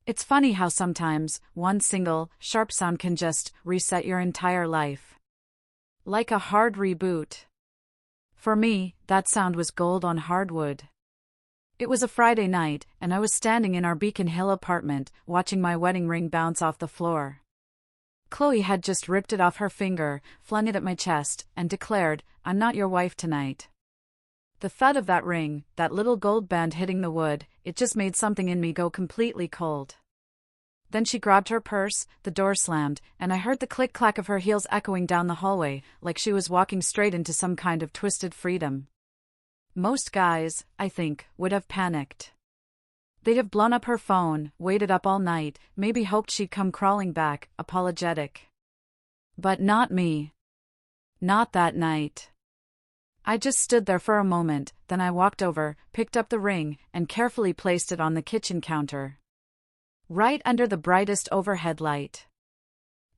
It's funny how sometimes one single, sharp sound can just reset your entire life. Like a hard reboot. For me, that sound was gold on hardwood. It was a Friday night, and I was standing in our Beacon Hill apartment, watching my wedding ring bounce off the floor. Chloe had just ripped it off her finger, flung it at my chest, and declared, "I'm not your wife tonight." The thud of that ring, that little gold band hitting the wood, it just made something in me go completely cold. Then she grabbed her purse, the door slammed, and I heard the click-clack of her heels echoing down the hallway, like she was walking straight into some kind of twisted freedom. Most guys, I think, would have panicked. They'd have blown up her phone, waited up all night, maybe hoped she'd come crawling back, apologetic. But not me. Not that night. I just stood there for a moment, then I walked over, picked up the ring, and carefully placed it on the kitchen counter. Right under the brightest overhead light.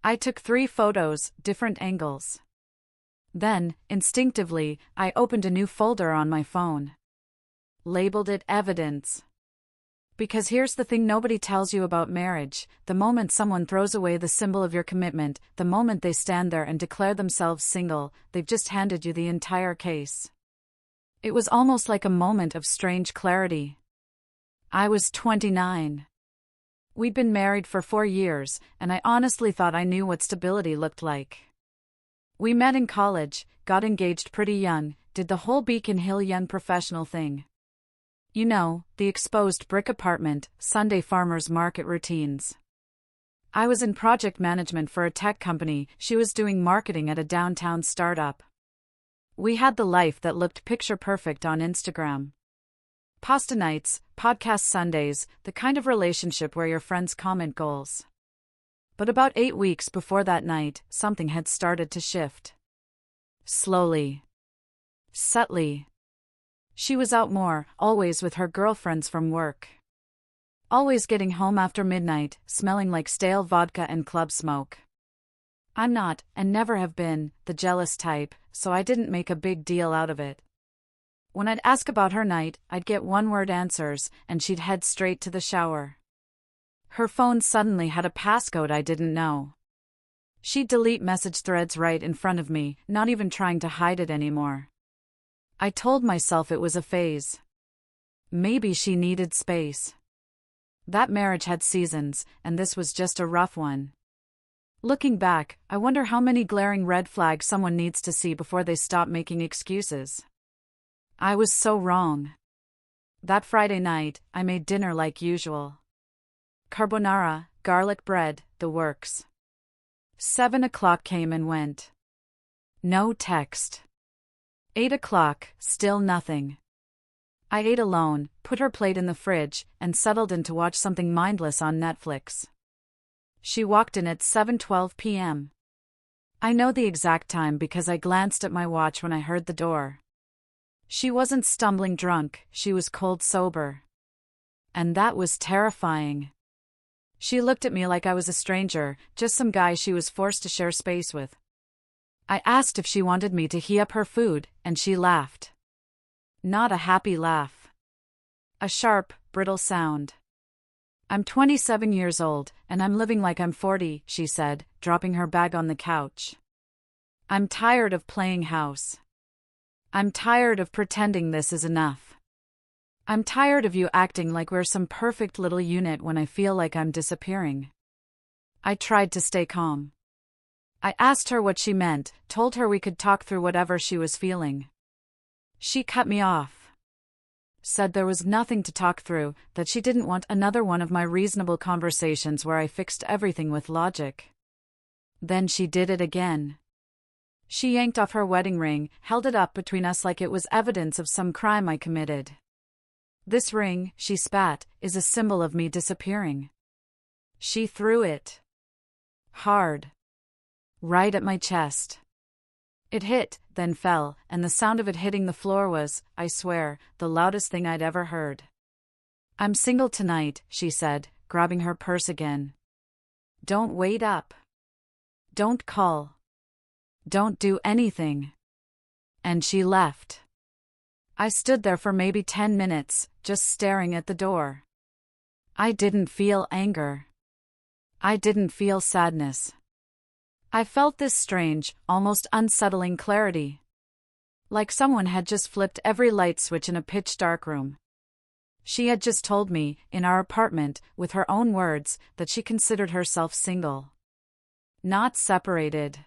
I took 3 photos, different angles. Then, instinctively, I opened a new folder on my phone. Labeled it Evidence. Because here's the thing nobody tells you about marriage: the moment someone throws away the symbol of your commitment, the moment they stand there and declare themselves single, they've just handed you the entire case. It was almost like a moment of strange clarity. I was 29. We'd been married for 4 years, and I honestly thought I knew what stability looked like. We met in college, got engaged pretty young, did the whole Beacon Hill young professional thing. You know, the exposed brick apartment, Sunday farmers market routines. I was in project management for a tech company, she was doing marketing at a downtown startup. We had the life that looked picture perfect on Instagram. Pasta nights, podcast Sundays, the kind of relationship where your friends comment goals. But about 8 weeks before that night, something had started to shift. Slowly. Subtly. She was out more, always with her girlfriends from work. Always getting home after midnight, smelling like stale vodka and club smoke. I'm not, and never have been, the jealous type, so I didn't make a big deal out of it. When I'd ask about her night, I'd get one-word answers, and she'd head straight to the shower. Her phone suddenly had a passcode I didn't know. She'd delete message threads right in front of me, not even trying to hide it anymore. I told myself it was a phase. Maybe she needed space. That marriage had seasons, and this was just a rough one. Looking back, I wonder how many glaring red flags someone needs to see before they stop making excuses. I was so wrong. That Friday night, I made dinner like usual. Carbonara, garlic bread, the works. 7 o'clock came and went. No text. 8 o'clock, still nothing. I ate alone, put her plate in the fridge, and settled in to watch something mindless on Netflix. She walked in at 7:12 p.m. I know the exact time because I glanced at my watch when I heard the door. She wasn't stumbling drunk, she was cold sober. And that was terrifying. She looked at me like I was a stranger, just some guy she was forced to share space with. I asked if she wanted me to heat up her food, and she laughed. Not a happy laugh. A sharp, brittle sound. "I'm 27 years old, and I'm living like I'm 40, she said, dropping her bag on the couch. "I'm tired of playing house. I'm tired of pretending this is enough. I'm tired of you acting like we're some perfect little unit when I feel like I'm disappearing." I tried to stay calm. I asked her what she meant, told her we could talk through whatever she was feeling. She cut me off. Said there was nothing to talk through, that she didn't want another one of my reasonable conversations where I fixed everything with logic. Then she did it again. She yanked off her wedding ring, held it up between us like it was evidence of some crime I committed. "This ring," she spat, "is a symbol of me disappearing." She threw it. Hard. Right at my chest. It hit, then fell, and the sound of it hitting the floor was, I swear, the loudest thing I'd ever heard. "I'm single tonight," she said, grabbing her purse again. "Don't wait up. Don't call. Don't do anything." And she left. I stood there for maybe 10 minutes, just staring at the door. I didn't feel anger. I didn't feel sadness. I felt this strange, almost unsettling clarity. Like someone had just flipped every light switch in a pitch-dark room. She had just told me, in our apartment, with her own words, that she considered herself single. Not separated.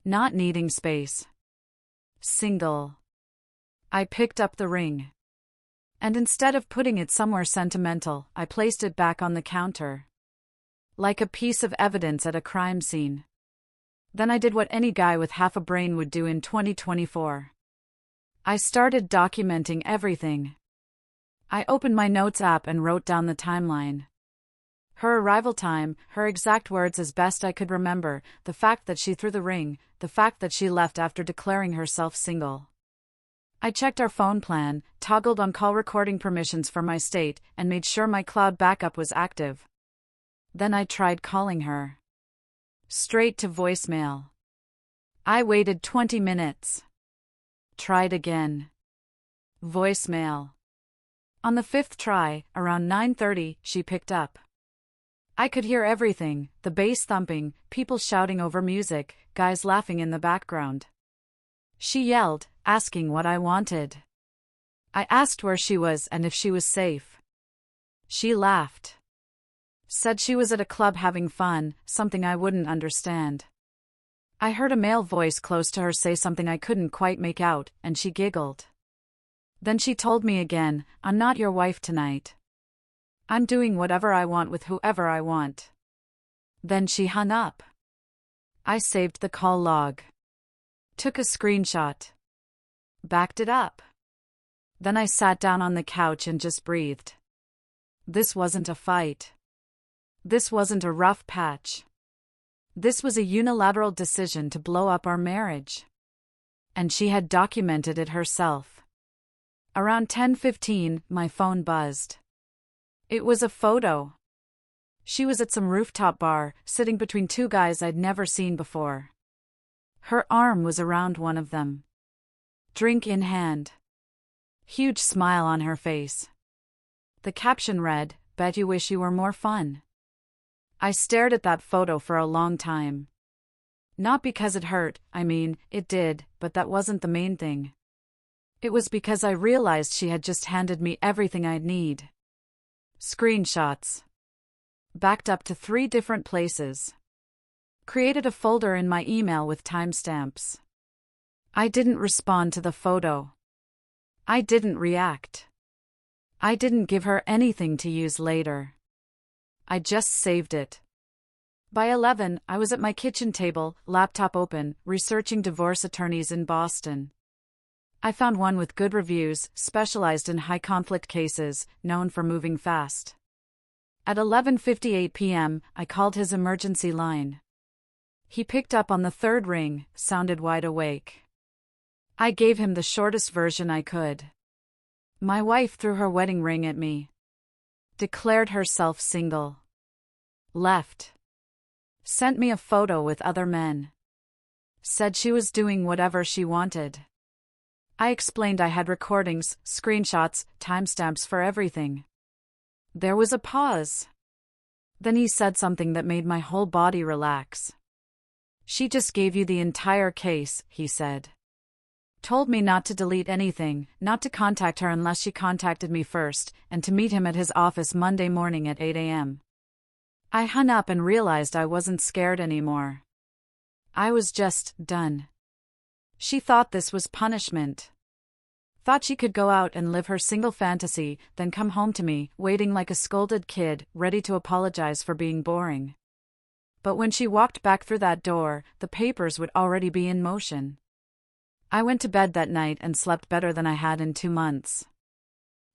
Not needing space. Single. I picked up the ring. And instead of putting it somewhere sentimental, I placed it back on the counter. Like a piece of evidence at a crime scene. Then I did what any guy with half a brain would do in 2024. I started documenting everything. I opened my notes app and wrote down the timeline. Her arrival time, her exact words as best I could remember, the fact that she threw the ring, the fact that she left after declaring herself single. I checked our phone plan, toggled on call recording permissions for my state, and made sure my cloud backup was active. Then I tried calling her. Straight to voicemail. I waited 20 minutes. Tried again. Voicemail. On the fifth try, around 9:30, she picked up. I could hear everything, the bass thumping, people shouting over music, guys laughing in the background. She yelled, asking what I wanted. I asked where she was and if she was safe. She laughed. Said she was at a club having fun, something I wouldn't understand. I heard a male voice close to her say something I couldn't quite make out, and she giggled. Then she told me again, "I'm not your wife tonight. I'm doing whatever I want with whoever I want." Then she hung up. I saved the call log. Took a screenshot. Backed it up. Then I sat down on the couch and just breathed. This wasn't a fight. This wasn't a rough patch. This was a unilateral decision to blow up our marriage. And she had documented it herself. Around 10:15, my phone buzzed. It was a photo. She was at some rooftop bar, sitting between two guys I'd never seen before. Her arm was around one of them. Drink in hand. Huge smile on her face. The caption read, "Bet you wish you were more fun." I stared at that photo for a long time. Not because it hurt, it did, but that wasn't the main thing. It was because I realized she had just handed me everything I'd need. Screenshots. Backed up to 3 different places. Created a folder in my email with timestamps. I didn't respond to the photo. I didn't react. I didn't give her anything to use later. I just saved it. By 11, I was at my kitchen table, laptop open, researching divorce attorneys in Boston. I found one with good reviews, specialized in high-conflict cases, known for moving fast. At 11:58 p.m., I called his emergency line. He picked up on the 3rd ring, sounded wide awake. I gave him the shortest version I could. My wife threw her wedding ring at me. Declared herself single. Left. Sent me a photo with other men. Said she was doing whatever she wanted. I explained I had recordings, screenshots, timestamps for everything. There was a pause. Then he said something that made my whole body relax. "She just gave you the entire case," he said. Told me not to delete anything, not to contact her unless she contacted me first, and to meet him at his office Monday morning at 8 a.m. I hung up and realized I wasn't scared anymore. I was just done. She thought this was punishment. Thought she could go out and live her single fantasy, then come home to me, waiting like a scolded kid, ready to apologize for being boring. But when she walked back through that door, the papers would already be in motion. I went to bed that night and slept better than I had in 2 months.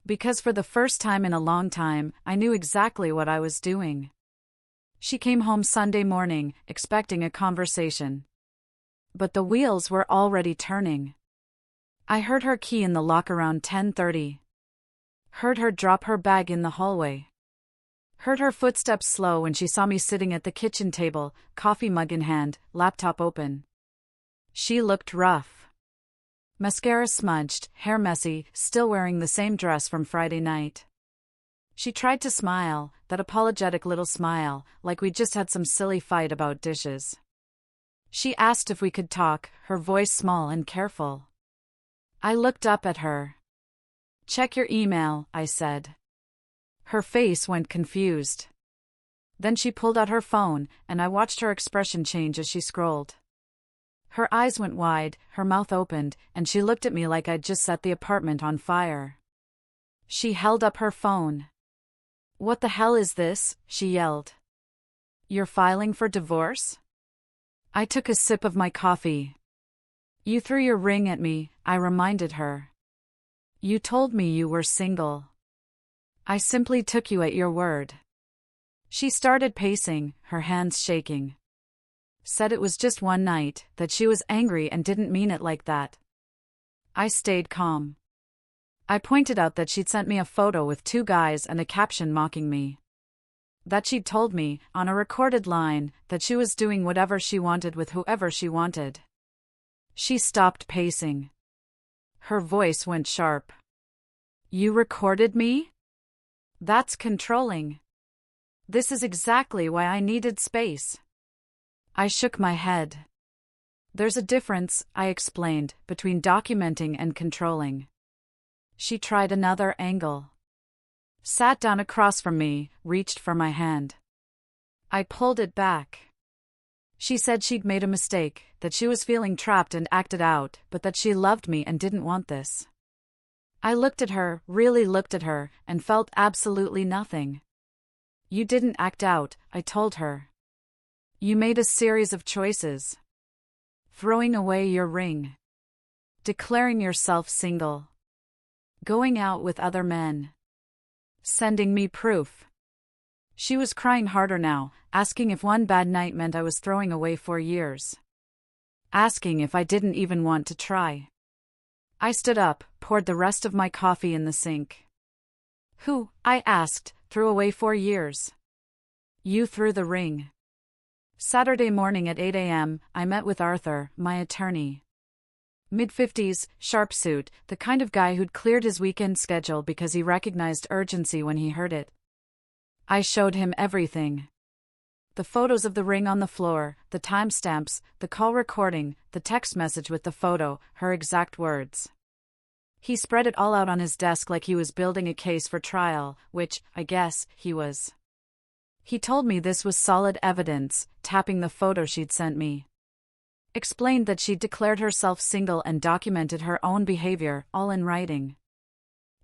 Because for the first time in a long time, I knew exactly what I was doing. She came home Sunday morning, expecting a conversation. But the wheels were already turning. I heard her key in the lock around 10:30. Heard her drop her bag in the hallway. Heard her footsteps slow when she saw me sitting at the kitchen table, coffee mug in hand, laptop open. She looked rough. Mascara smudged, hair messy, still wearing the same dress from Friday night. She tried to smile, that apologetic little smile, like we'd just had some silly fight about dishes. She asked if we could talk, her voice small and careful. I looked up at her. "Check your email," I said. Her face went confused. Then she pulled out her phone, and I watched her expression change as she scrolled. Her eyes went wide, her mouth opened, and she looked at me like I'd just set the apartment on fire. She held up her phone. "What the hell is this?" she yelled. "You're filing for divorce?" I took a sip of my coffee. "You threw your ring at me," I reminded her. "You told me you were single. I simply took you at your word." She started pacing, her hands shaking. Said it was just one night, that she was angry and didn't mean it like that. I stayed calm. I pointed out that she'd sent me a photo with two guys and a caption mocking me. That she'd told me, on a recorded line, that she was doing whatever she wanted with whoever she wanted. She stopped pacing. Her voice went sharp. "You recorded me? That's controlling. This is exactly why I needed space." I shook my head. "There's a difference," I explained, "between documenting and controlling." She tried another angle. Sat down across from me, reached for my hand. I pulled it back. She said she'd made a mistake, that she was feeling trapped and acted out, but that she loved me and didn't want this. I looked at her, really looked at her, and felt absolutely nothing. "You didn't act out," I told her. "You made a series of choices. Throwing away your ring. Declaring yourself single. Going out with other men. Sending me proof." She was crying harder now, asking if one bad night meant I was throwing away 4 years. Asking if I didn't even want to try. I stood up, poured the rest of my coffee in the sink. "Who," I asked, "threw away 4 years?" "You threw the ring." Saturday morning at 8 a.m., I met with Arthur, my attorney. Mid-50s, sharp suit, the kind of guy who'd cleared his weekend schedule because he recognized urgency when he heard it. I showed him everything. The photos of the ring on the floor, the timestamps, the call recording, the text message with the photo, her exact words. He spread it all out on his desk like he was building a case for trial, which, I guess, he was. He told me this was solid evidence, tapping the photo she'd sent me. Explained that she'd declared herself single and documented her own behavior, all in writing.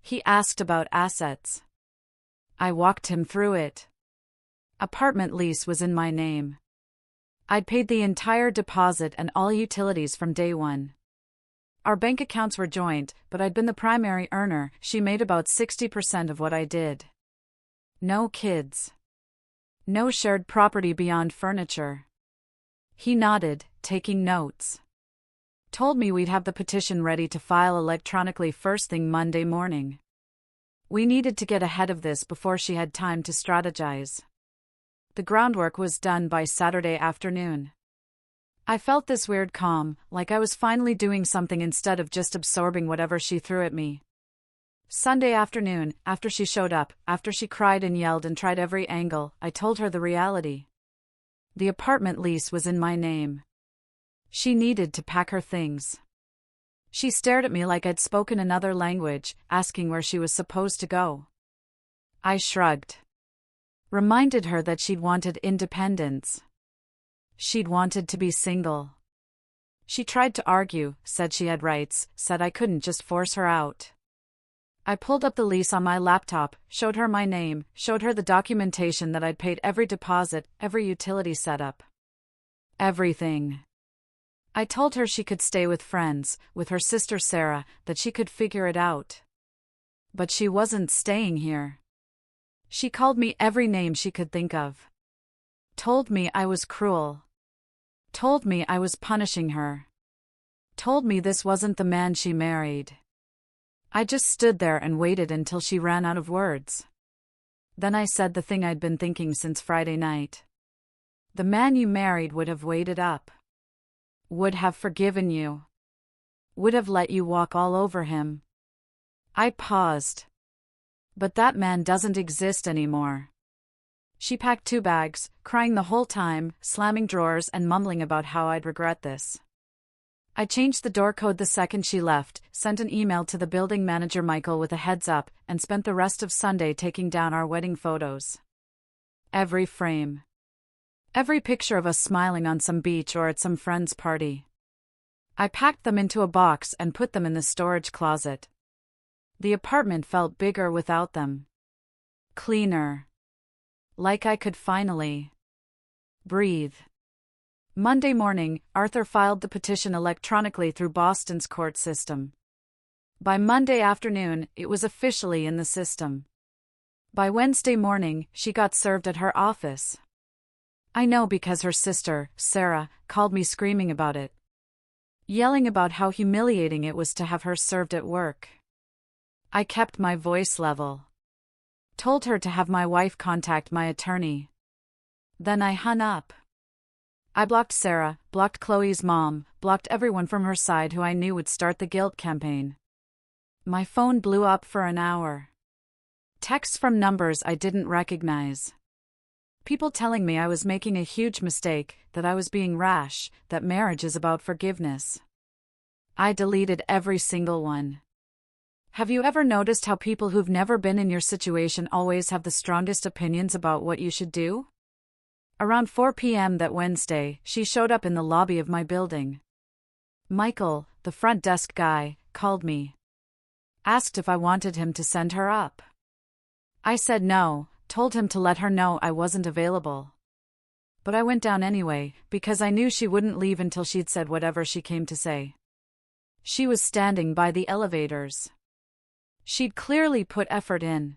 He asked about assets. I walked him through it. Apartment lease was in my name. I'd paid the entire deposit and all utilities from day one. Our bank accounts were joint, but I'd been the primary earner. She made about 60% of what I did. No kids. No shared property beyond furniture. He nodded, taking notes. Told me we'd have the petition ready to file electronically first thing Monday morning. We needed to get ahead of this before she had time to strategize. The groundwork was done by Saturday afternoon. I felt this weird calm, like I was finally doing something instead of just absorbing whatever she threw at me. Sunday afternoon, after she showed up, after she cried and yelled and tried every angle, I told her the reality. The apartment lease was in my name. She needed to pack her things. She stared at me like I'd spoken another language, asking where she was supposed to go. I shrugged. Reminded her that she'd wanted independence. She'd wanted to be single. She tried to argue, said she had rights, said I couldn't just force her out. I pulled up the lease on my laptop, showed her my name, showed her the documentation that I'd paid every deposit, every utility setup. Everything. I told her she could stay with friends, with her sister Sarah, that she could figure it out. But she wasn't staying here. She called me every name she could think of. Told me I was cruel. Told me I was punishing her. Told me this wasn't the man she married. I just stood there and waited until she ran out of words. Then I said the thing I'd been thinking since Friday night. The man you married would have waited up. Would have forgiven you. Would have let you walk all over him. I paused. But that man doesn't exist anymore. She packed 2 bags, crying the whole time, slamming drawers and mumbling about how I'd regret this. I changed the door code the second she left, sent an email to the building manager Michael with a heads up, and spent the rest of Sunday taking down our wedding photos. Every frame. Every picture of us smiling on some beach or at some friend's party. I packed them into a box and put them in the storage closet. The apartment felt bigger without them. Cleaner. Like I could finally breathe. Monday morning, Arthur filed the petition electronically through Boston's court system. By Monday afternoon, it was officially in the system. By Wednesday morning, she got served at her office. I know because her sister, Sarah, called me screaming about it. Yelling about how humiliating it was to have her served at work. I kept my voice level. Told her to have my wife contact my attorney. Then I hung up. I blocked Sarah, blocked Chloe's mom, blocked everyone from her side who I knew would start the guilt campaign. My phone blew up for an hour. Texts from numbers I didn't recognize. People telling me I was making a huge mistake, that I was being rash, that marriage is about forgiveness. I deleted every single one. Have you ever noticed how people who've never been in your situation always have the strongest opinions about what you should do? Around 4 p.m. that Wednesday, she showed up in the lobby of my building. Michael, the front desk guy, called me. Asked if I wanted him to send her up. I said no, told him to let her know I wasn't available. But I went down anyway, because I knew she wouldn't leave until she'd said whatever she came to say. She was standing by the elevators. She'd clearly put effort in.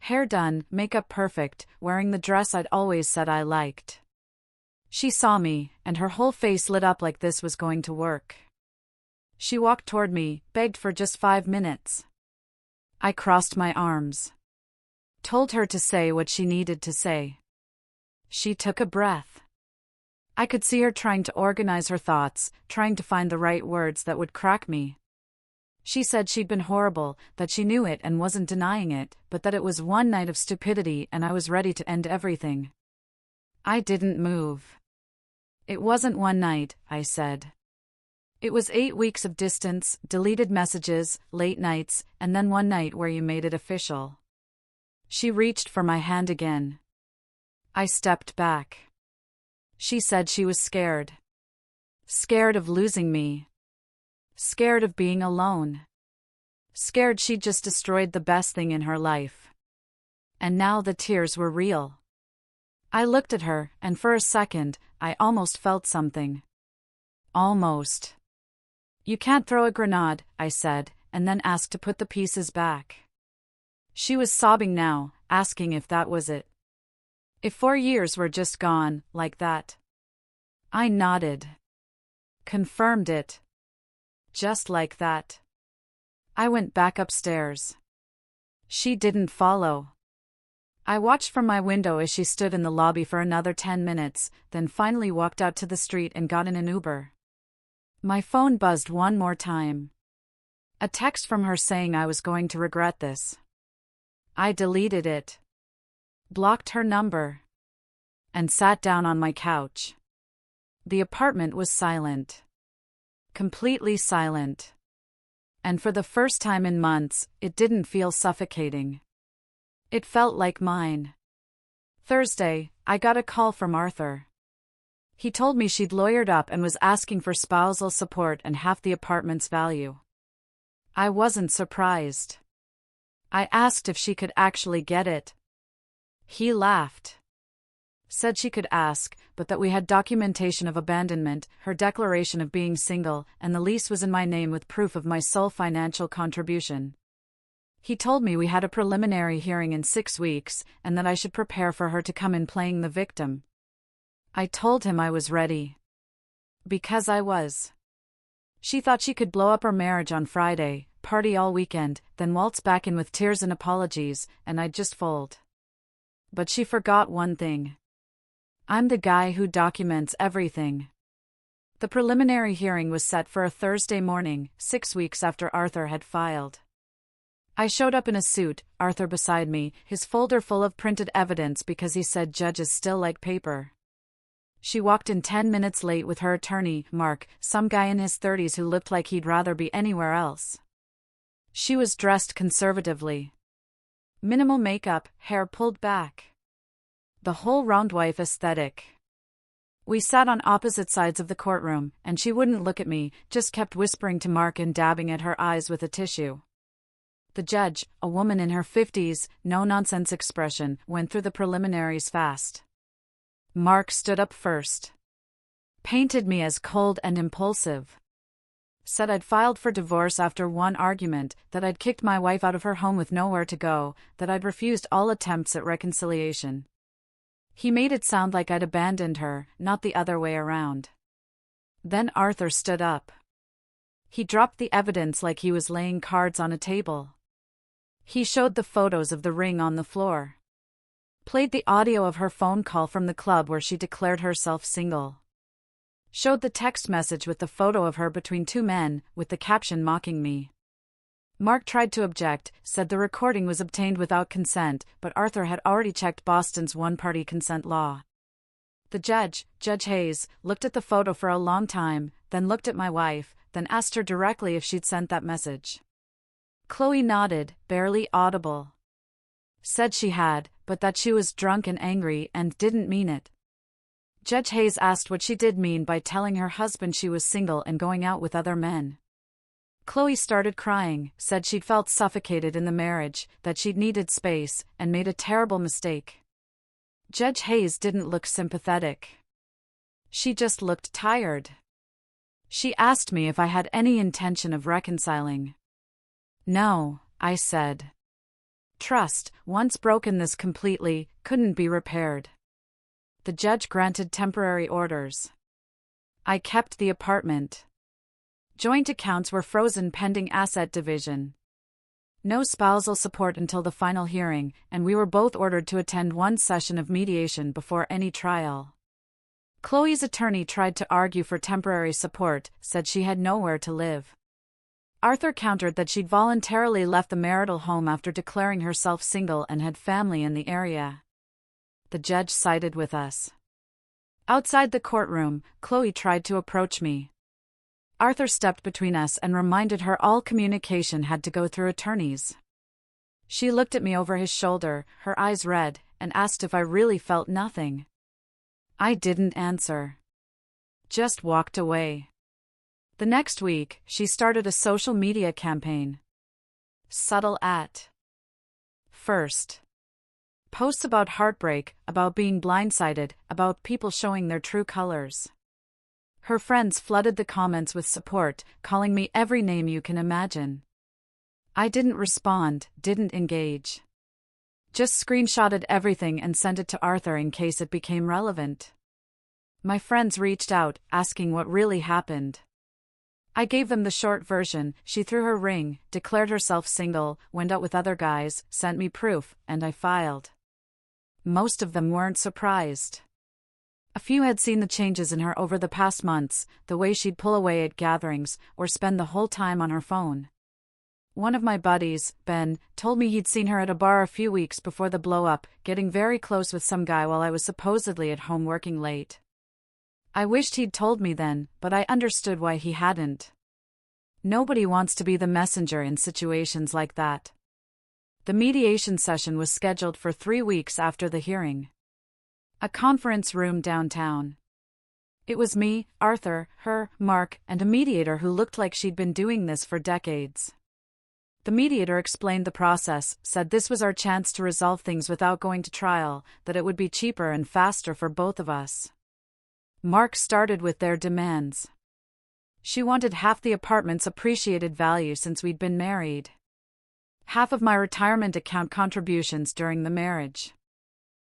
Hair done, makeup perfect, wearing the dress I'd always said I liked. She saw me, and her whole face lit up like this was going to work. She walked toward me, begged for just 5 minutes. I crossed my arms. Told her to say what she needed to say. She took a breath. I could see her trying to organize her thoughts, trying to find the right words that would crack me. She said she'd been horrible, that she knew it and wasn't denying it, but that it was one night of stupidity and I was ready to end everything. I didn't move. It wasn't one night, I said. It was 8 weeks of distance, deleted messages, late nights, and then one night where you made it official. She reached for my hand again. I stepped back. She said she was scared. Scared of losing me. Scared of being alone. Scared she'd just destroyed the best thing in her life. And now the tears were real. I looked at her, and for a second, I almost felt something. Almost. You can't throw a grenade, I said, and then asked to put the pieces back. She was sobbing now, asking if that was it. If 4 years were just gone, like that. I nodded. Confirmed it. Just like that. I went back upstairs. She didn't follow. I watched from my window as she stood in the lobby for another 10 minutes, then finally walked out to the street and got in an Uber. My phone buzzed one more time. A text from her saying I was going to regret this. I deleted it. Blocked her number. And sat down on my couch. The apartment was silent. Completely silent. And for the first time in months, it didn't feel suffocating. It felt like mine. Thursday, I got a call from Arthur. He told me she'd lawyered up and was asking for spousal support and half the apartment's value. I wasn't surprised. I asked if she could actually get it. He laughed. Said she could ask, but that we had documentation of abandonment, her declaration of being single, and the lease was in my name with proof of my sole financial contribution. He told me we had a preliminary hearing in 6 weeks, and that I should prepare for her to come in playing the victim. I told him I was ready. Because I was. She thought she could blow up our marriage on Friday, party all weekend, then waltz back in with tears and apologies, and I'd just fold. But she forgot one thing. I'm the guy who documents everything. The preliminary hearing was set for a Thursday morning, 6 weeks after Arthur had filed. I showed up in a suit, Arthur beside me, his folder full of printed evidence because he said judges still like paper. She walked in 10 minutes late with her attorney, Mark, some guy in his 30s who looked like he'd rather be anywhere else. She was dressed conservatively. Minimal makeup, hair pulled back. The whole roundwife aesthetic. We sat on opposite sides of the courtroom, and she wouldn't look at me, just kept whispering to Mark and dabbing at her eyes with a tissue. The judge, a woman in her 50s, no-nonsense expression, went through the preliminaries fast. Mark stood up first. Painted me as cold and impulsive. Said I'd filed for divorce after one argument, that I'd kicked my wife out of her home with nowhere to go, that I'd refused all attempts at reconciliation. He made it sound like I'd abandoned her, not the other way around. Then Arthur stood up. He dropped the evidence like he was laying cards on a table. He showed the photos of the ring on the floor. Played the audio of her phone call from the club where she declared herself single. Showed the text message with the photo of her between two men, with the caption mocking me. Mark tried to object, said the recording was obtained without consent, but Arthur had already checked Boston's one-party consent law. The judge, Judge Hayes, looked at the photo for a long time, then looked at my wife, then asked her directly if she'd sent that message. Chloe nodded, barely audible. Said she had, but that she was drunk and angry and didn't mean it. Judge Hayes asked what she did mean by telling her husband she was single and going out with other men. Chloe started crying, said she'd felt suffocated in the marriage, that she'd needed space, and made a terrible mistake. Judge Hayes didn't look sympathetic. She just looked tired. She asked me if I had any intention of reconciling. No, I said. Trust, once broken this completely, couldn't be repaired. The judge granted temporary orders. I kept the apartment. Joint accounts were frozen pending asset division. No spousal support until the final hearing, and we were both ordered to attend one session of mediation before any trial. Chloe's attorney tried to argue for temporary support, said she had nowhere to live. Arthur countered that she'd voluntarily left the marital home after declaring herself single and had family in the area. The judge sided with us. Outside the courtroom, Chloe tried to approach me. Arthur stepped between us and reminded her all communication had to go through attorneys. She looked at me over his shoulder, her eyes red, and asked if I really felt nothing. I didn't answer. Just walked away. The next week, she started a social media campaign. Subtle at first. Posts about heartbreak, about being blindsided, about people showing their true colors. Her friends flooded the comments with support, calling me every name you can imagine. I didn't respond, didn't engage. Just screenshotted everything and sent it to Arthur in case it became relevant. My friends reached out, asking what really happened. I gave them the short version. She threw her ring, declared herself single, went out with other guys, sent me proof, and I filed. Most of them weren't surprised. A few had seen the changes in her over the past months, the way she'd pull away at gatherings, or spend the whole time on her phone. One of my buddies, Ben, told me he'd seen her at a bar a few weeks before the blow-up, getting very close with some guy while I was supposedly at home working late. I wished he'd told me then, but I understood why he hadn't. Nobody wants to be the messenger in situations like that. The mediation session was scheduled for 3 weeks after the hearing. A conference room downtown. It was me, Arthur, her, Mark, and a mediator who looked like she'd been doing this for decades. The mediator explained the process, said this was our chance to resolve things without going to trial, that it would be cheaper and faster for both of us. Mark started with their demands. She wanted half the apartment's appreciated value since we'd been married. Half of my retirement account contributions during the marriage.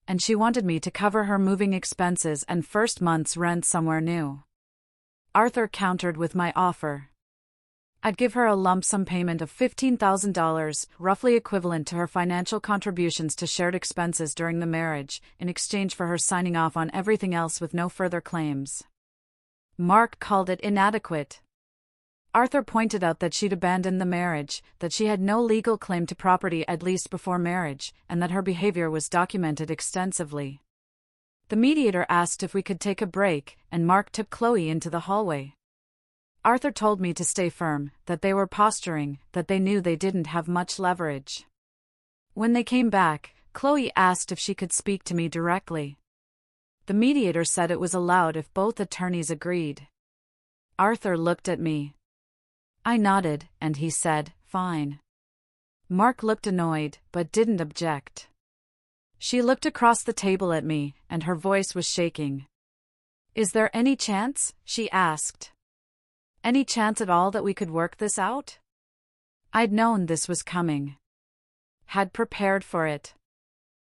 And she wanted me to cover her moving expenses and first month's rent somewhere new. Arthur countered with my offer. I'd give her a lump sum payment of $15,000, roughly equivalent to her financial contributions to shared expenses during the marriage, in exchange for her signing off on everything else with no further claims. Mark called it inadequate. Arthur pointed out that she'd abandoned the marriage, that she had no legal claim to property at least before marriage, and that her behavior was documented extensively. The mediator asked if we could take a break, and Mark took Chloe into the hallway. Arthur told me to stay firm, that they were posturing, that they knew they didn't have much leverage. When they came back, Chloe asked if she could speak to me directly. The mediator said it was allowed if both attorneys agreed. Arthur looked at me. I nodded, and he said, "Fine." Mark looked annoyed, but didn't object. She looked across the table at me, and her voice was shaking. "Is there any chance?" she asked. "Any chance at all that we could work this out?" I'd known this was coming. Had prepared for it.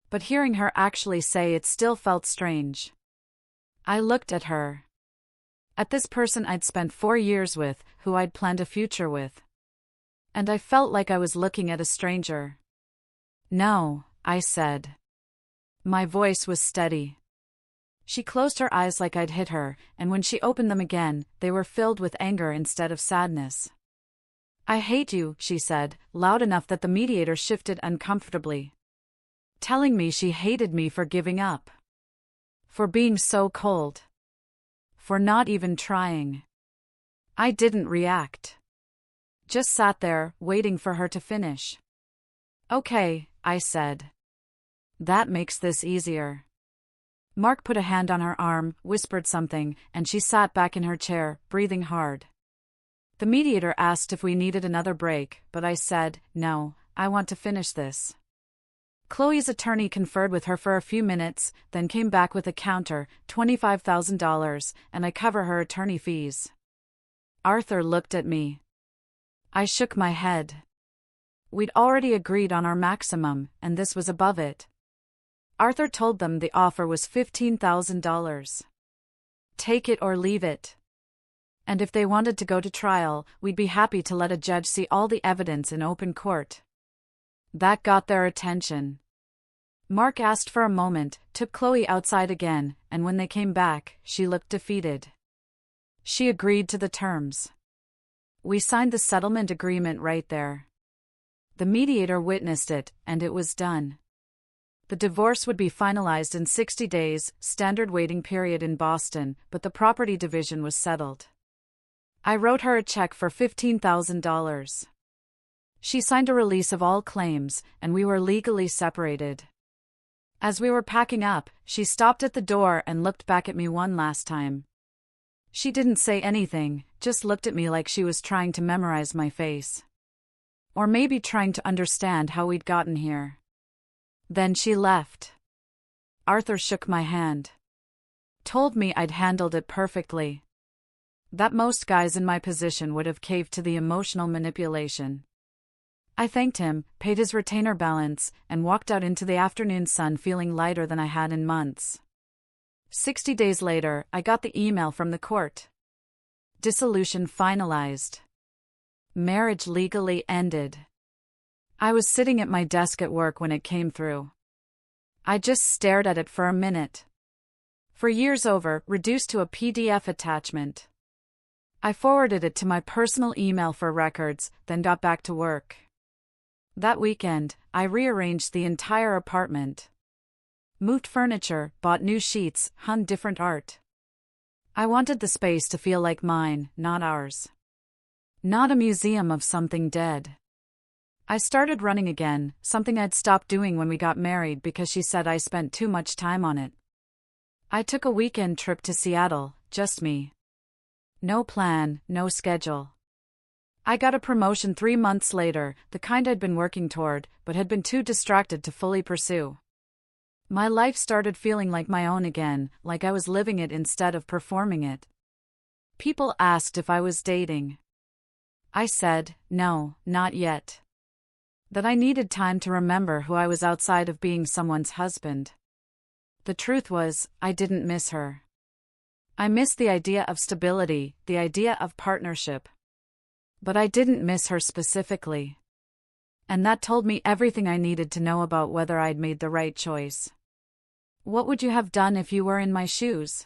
But hearing her actually say it still felt strange. I looked at her. At this person I'd spent 4 years with, who I'd planned a future with. And I felt like I was looking at a stranger. "No," I said. My voice was steady. She closed her eyes like I'd hit her, and when she opened them again, they were filled with anger instead of sadness. "I hate you," she said, loud enough that the mediator shifted uncomfortably. Telling me she hated me for giving up. For being so cold. For not even trying. I didn't react. Just sat there, waiting for her to finish. "Okay," I said. "That makes this easier." Mark put a hand on her arm, whispered something, and she sat back in her chair, breathing hard. The mediator asked if we needed another break, but I said, "No, I want to finish this." Chloe's attorney conferred with her for a few minutes, then came back with a counter, $25,000, and I cover her attorney fees. Arthur looked at me. I shook my head. We'd already agreed on our maximum, and this was above it. Arthur told them the offer was $15,000. Take it or leave it. And if they wanted to go to trial, we'd be happy to let a judge see all the evidence in open court. That got their attention. Mark asked for a moment, took Chloe outside again, and when they came back, she looked defeated. She agreed to the terms. We signed the settlement agreement right there. The mediator witnessed it, and it was done. The divorce would be finalized in 60 days, standard waiting period in Boston, but the property division was settled. I wrote her a check for $15,000. She signed a release of all claims, and we were legally separated. As we were packing up, she stopped at the door and looked back at me one last time. She didn't say anything, just looked at me like she was trying to memorize my face. Or maybe trying to understand how we'd gotten here. Then she left. Arthur shook my hand. Told me I'd handled it perfectly. That most guys in my position would have caved to the emotional manipulation. I thanked him, paid his retainer balance, and walked out into the afternoon sun feeling lighter than I had in months. 60 days later, I got the email from the court. Dissolution finalized. Marriage legally ended. I was sitting at my desk at work when it came through. I just stared at it for a minute. For years over, reduced to a PDF attachment. I forwarded it to my personal email for records, then got back to work. That weekend, I rearranged the entire apartment. Moved furniture, bought new sheets, hung different art. I wanted the space to feel like mine, not ours. Not a museum of something dead. I started running again, something I'd stopped doing when we got married because she said I spent too much time on it. I took a weekend trip to Seattle, just me. No plan, no schedule. I got a promotion 3 months later, the kind I'd been working toward, but had been too distracted to fully pursue. My life started feeling like my own again, like I was living it instead of performing it. People asked if I was dating. I said, no, not yet. That I needed time to remember who I was outside of being someone's husband. The truth was, I didn't miss her. I missed the idea of stability, the idea of partnership. But I didn't miss her specifically. And that told me everything I needed to know about whether I'd made the right choice. What would you have done if you were in my shoes?